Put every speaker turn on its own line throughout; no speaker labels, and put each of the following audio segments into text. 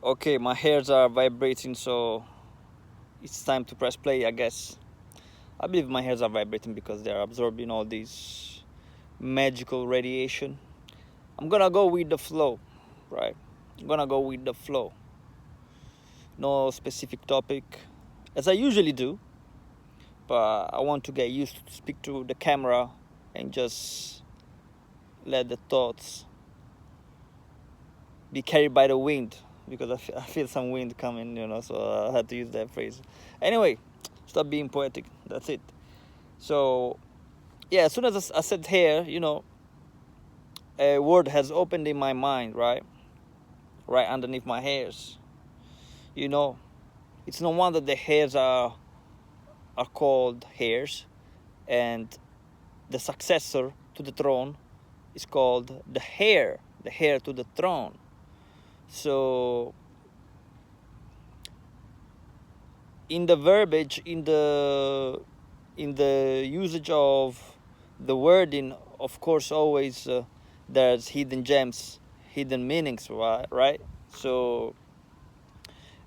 Okay, my hairs are vibrating, so it's time to press play, I guess. I believe my hairs are vibrating because they're absorbing all this magical radiation. I'm gonna go with the flow, right? I'm gonna go with the flow. No specific topic, as I usually do, but I want to get used to speak to the camera and just let the thoughts be carried by the wind, because I feel some wind coming, so I had to use that phrase. Anyway, stop being poetic. That's it. So, yeah, as soon as I said hair, a word has opened in my mind, right? Right underneath my hairs. It's no wonder the hairs are called hairs, and the successor to the throne is called the heir to the throne. So in the verbiage, in the usage of the wording, of course, always there's hidden gems, hidden meanings, right? So,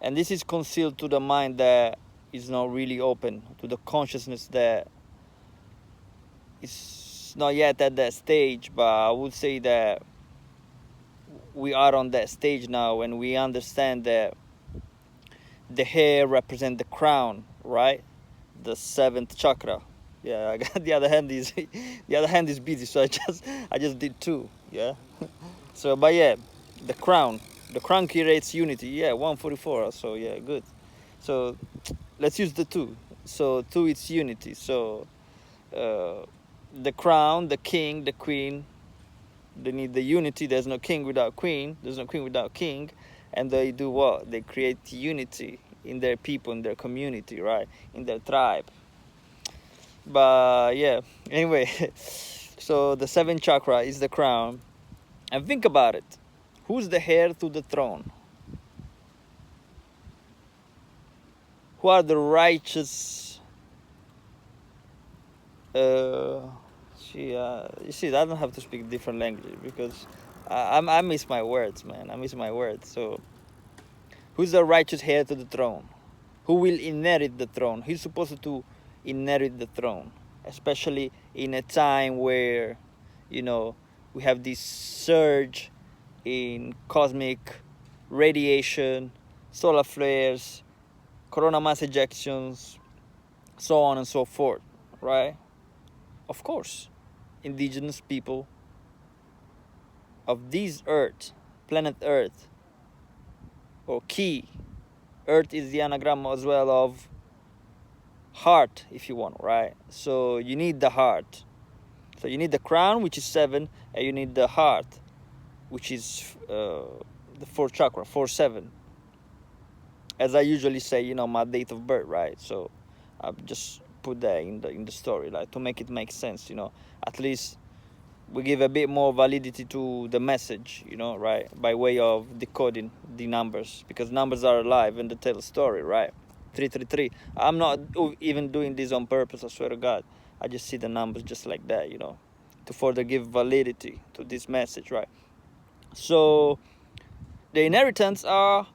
and this is concealed to the mind that is not really open to the consciousness that is not yet at that stage. But I would say that we are on that stage now, and we understand that the hair represents the crown, right? The seventh chakra. Yeah, I got the other hand is busy, so I just did two. Yeah. So, but yeah, the crown creates unity. Yeah, 144. So yeah, good. So let's use the two. So two, it's unity. So the crown, the king, the queen, they need the unity. There's no king without queen. There's no queen without king. And they do what? They create unity in their people, in their community, right? In their tribe. But yeah, anyway, so the seventh chakra is the crown. And think about it. Who's the heir to the throne? Who are the righteous? You see, I don't have to speak different language because I miss my words, man. I miss my words. So, who's the righteous heir to the throne? Who will inherit the throne? Who's supposed to inherit the throne? Especially in a time where, we have this surge in cosmic radiation, solar flares, corona mass ejections, so on and so forth, right? Of course, indigenous people of this earth, planet Earth, or key. Earth is the anagram as well of heart, if you want, right? So you need the heart. So you need the crown, which is 7, and you need the heart, which is the 4th chakra, 4-7. As I usually say, my date of birth, right? So I just put that in the story, like to make it make sense, At least we give a bit more validity to the message, right? By way of decoding the numbers, because numbers are alive and they tell a story, right? 333. I'm not even doing this on purpose, I swear to God. I just see the numbers just like that, to further give validity to this message, right? So the inheritance are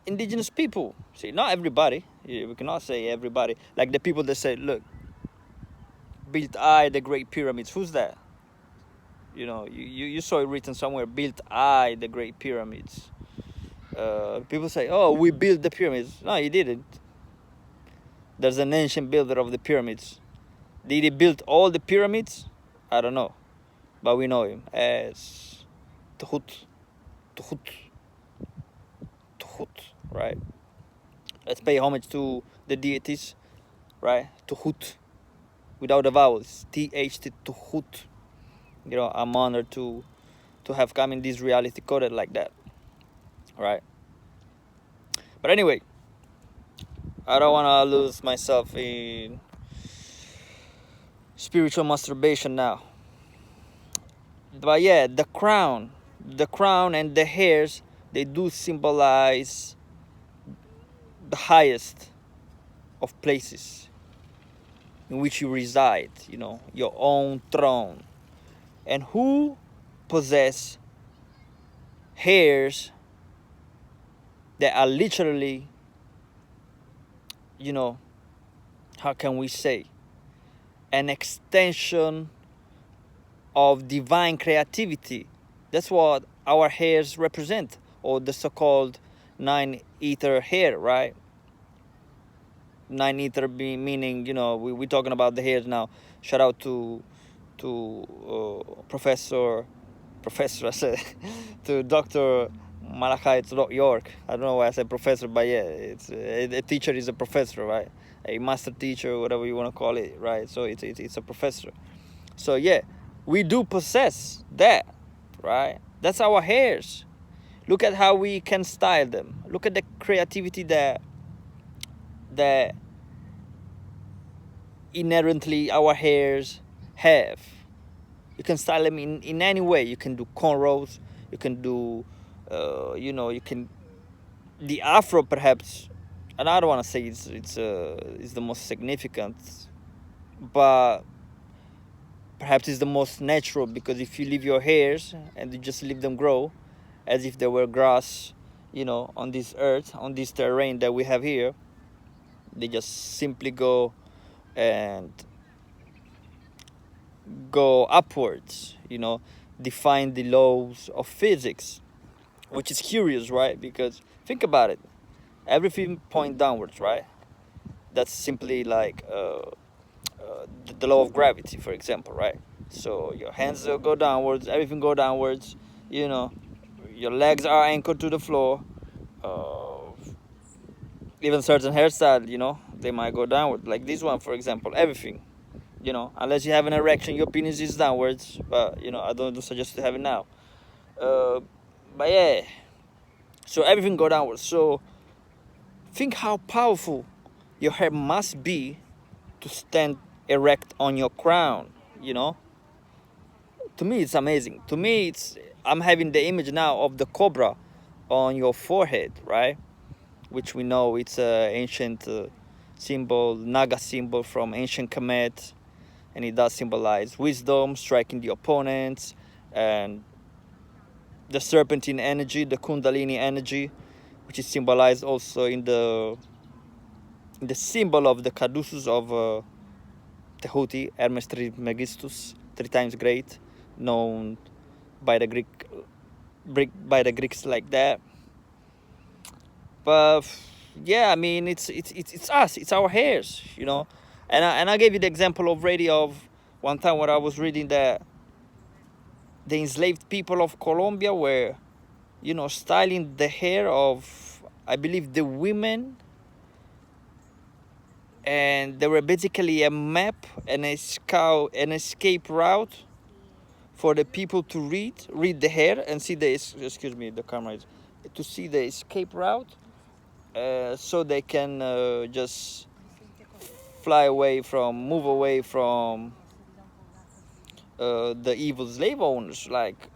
indigenous people. See, not everybody. We cannot say everybody. Like the people that say, look, built I the Great Pyramids. Who's that? You saw it written somewhere, built I the Great Pyramids. People say, oh, we built the pyramids. No, he didn't. There's an ancient builder of the pyramids. Did he build all the pyramids? I don't know. But we know him as Tuhut, right? Let's pay homage to the deities, right? Tuhut, without the vowels. T-H-T, Tuhut. I'm honored to have come in this reality coded like that, right? But anyway, I don't want to lose myself in spiritual masturbation now. But yeah, the crown and the hairs, they do symbolize the highest of places in which you reside, your own throne. And who possess hairs They are literally, you know, how can we say, an extension of divine creativity. That's what our hairs represent, or the so-called 9-ether hair, right? 9-ether meaning, we're talking about the hairs now. Shout out to professor I said to Dr. Malachi York. I don't know why I said professor, but yeah, it's a teacher is a professor, right? A master teacher, whatever you want to call it, right? So it's a professor. So yeah, we do possess that, right? That's our hairs. Look at how we can style them. Look at the creativity that inherently our hairs have. You can style them in any way. You can do cornrows. You can do, you can the Afro perhaps. And I don't want to say it's the most significant, but perhaps it's the most natural, because if you leave your hairs and you just leave them grow as if they were grass, on this earth, on this terrain that we have here, they just simply and go upwards, define the laws of physics, which is curious, right? Because think about it, everything point downwards, right? That's simply like the law of gravity, for example, right? So your hands go downwards, everything go downwards, your legs are anchored to the floor. Even certain hairstyle, they might go downward, like this one, for example. Everything, unless you have an erection, your penis is downwards, but I don't suggest to have it now. But yeah, so everything go downwards. So think how powerful your hair must be to stand erect on your crown. To me it's amazing. To me, I'm having the image now of the cobra on your forehead, right? Which we know it's an ancient symbol, Naga symbol from ancient Kemet, and it does symbolize wisdom, striking the opponents, and the serpentine energy, the Kundalini energy, which is symbolized also in the symbol of the caduceus of Tehuti, Hermes Trismegistus, 3 times great, known by the Greeks like that. But yeah, I mean, it's us, it's our hairs, and I gave you the example already of one time when I was reading that the enslaved people of Colombia were, styling the hair of, I believe, the women, and they were basically a map and an escape route for the people to read the hair and see excuse me, the camera is, to see the escape route, so they can just move away from the evil slave owners. Like,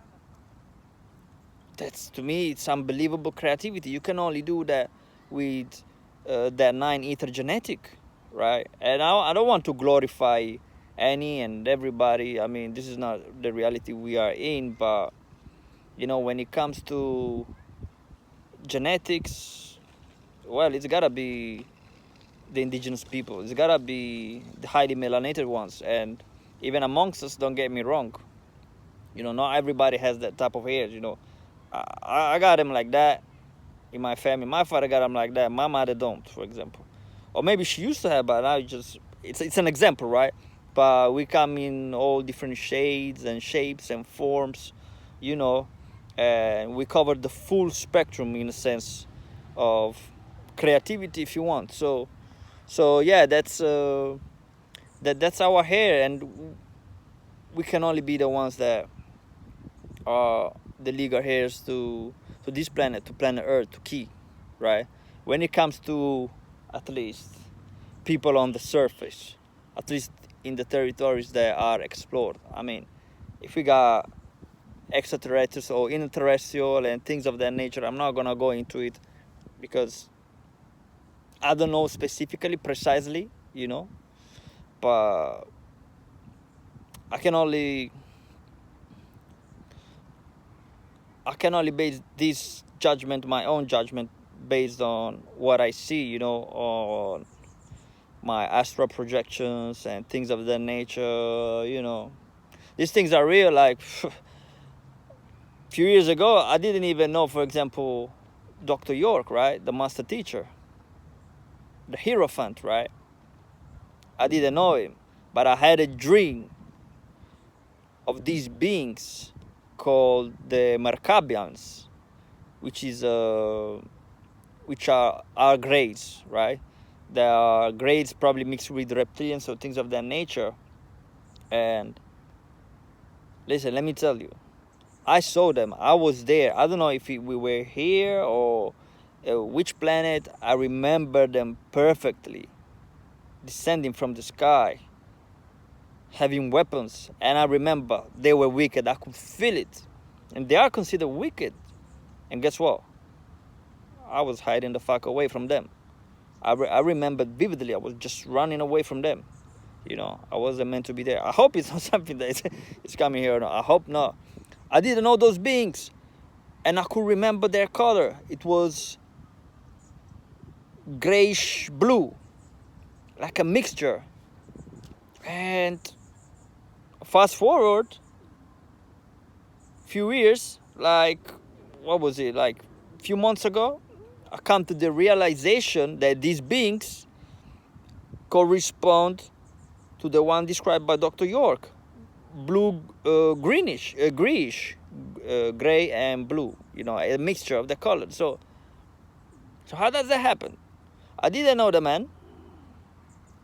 that's, to me, it's unbelievable creativity. You can only do that with that 9-ether genetic, right? And I don't want to glorify any and everybody. I mean, this is not the reality we are in, but when it comes to genetics, well, it's gotta be the indigenous people. It's gotta be the highly melanated ones. And even amongst us, don't get me wrong, not everybody has that type of hair. I got him like that in my family. My father got him like that. My mother don't, for example. Or maybe she used to have, but now it's an example, right? But we come in all different shades and shapes and forms, and we cover the full spectrum, in a sense, of creativity, if you want. So yeah, that's our hair, and we can only be the ones that are the legal heirs to this planet, to planet Earth, to Key, right? When it comes to, at least, people on the surface, at least in the territories that are explored. I mean, if we got extraterrestrials or interterrestrial and things of that nature, I'm not gonna go into it because I don't know specifically, precisely, but I can only base this judgment, my own judgment, based on what I see, you know, on my astral projections and things of that nature, you know. These things are real. Like a few years ago, I didn't even know, for example, Dr. York, right? The master teacher, the Hierophant, right? I didn't know him, but I had a dream of these beings called the Mercabians, which is which are grades, right? They are grades probably mixed with reptilians or things of that nature. And listen, let me tell you, I saw them. I was there. I don't know if we were here or which planet. I remember them perfectly, descending from the sky, having weapons. And I remember they were wicked. I could feel it. And they are considered wicked. And guess what? I was hiding the fuck away from them. I remember vividly. I was just running away from them. You know, I wasn't meant to be there. I hope it's not something that is coming here. No, I hope not. I didn't know those beings, and I could remember their color. It was grayish blue, like a mixture. And fast forward a few years, like, what was it, like a few months ago, I come to the realization that these beings correspond to the one described by Dr. York. Blue, grayish, gray and blue, you know, a mixture of the colors. So how does that happen? I didn't know the man,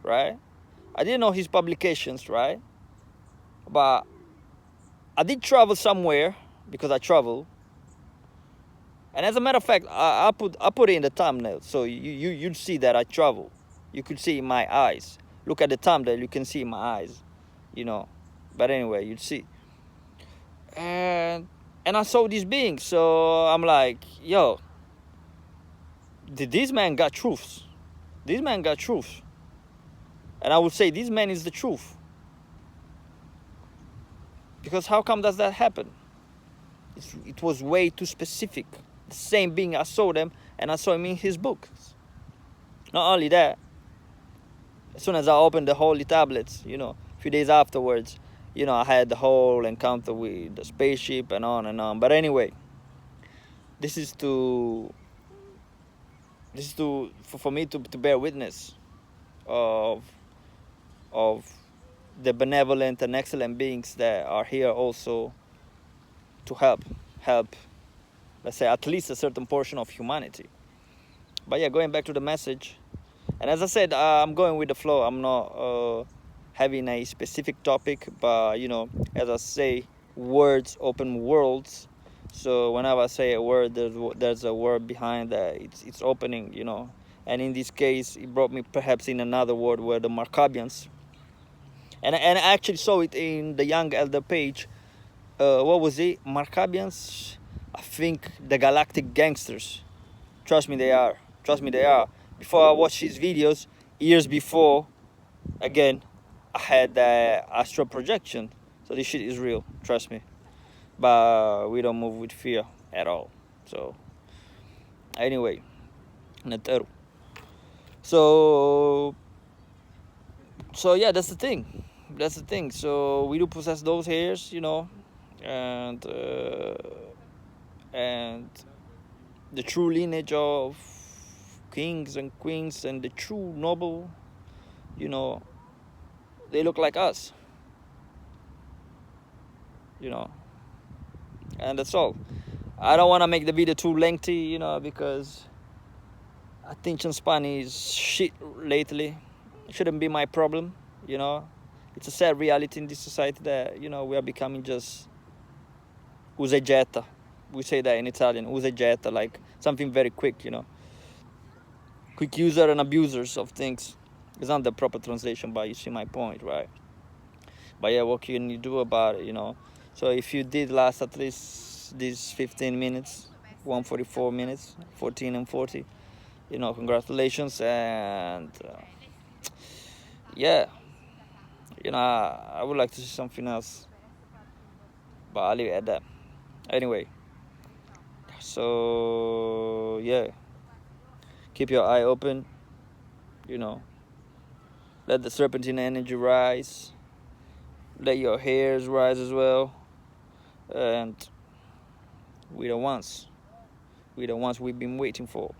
right? I didn't know his publications, right? But I did travel somewhere because I travel. And as a matter of fact, I put it in the thumbnail, so you'd see that I travel. You could see in my eyes. Look at the thumbnail, you can see in my eyes, you know. But anyway, you'd see. And I saw these beings, so I'm like, yo, this man got truths. This man got truth. And I would say this man is the truth. Because how come does that happen? It was way too specific. The same being, I saw them, and I saw him in his books. Not only that, as soon as I opened the holy tablets, you know, a few days afterwards, you know, I had the whole encounter with the spaceship and on and on. But anyway, this is for me to bear witness of the benevolent and excellent beings that are here also to help, let's say, at least a certain portion of humanity. But yeah, going back to the message, and as I said, I'm going with the flow. I'm not having a specific topic, but you know, as I say, words open worlds. So whenever I say a word, there's a word behind that. It's opening, you know. And in this case, it brought me perhaps in another word where the Markabians. And I actually saw it in the Young Elder page. What was it? Markabians? I think the Galactic Gangsters. Trust me, they are. Trust me, they are. Before I watched his videos, years before, again, I had the astral projection. So this shit is real. Trust me. But we don't move with fear at all. So, anyway, 9ETHER. So yeah, that's the thing. That's the thing. So we do possess those hairs, you know, and the true lineage of kings and queens and the true noble, you know, they look like us, you know, and that's all. I don't want to make the video too lengthy, you know, because attention span is shit lately. It shouldn't be my problem, you know. It's a sad reality in this society that, you know, we are becoming just usegetta. We say that in Italian, usegetta, like something very quick, you know. Quick user and abusers of things. It's not the proper translation, but you see my point, right? But yeah, what can you do about it, you know? So if you did last at least these 15 minutes, 144 minutes, 14 and 40, you know, congratulations. And yeah, you know, I would like to see something else, but I'll leave it at that. Anyway, so yeah, Keep your eye open, you know. Let the serpentine energy rise. Let your hairs rise as well. And we the ones we've been waiting for.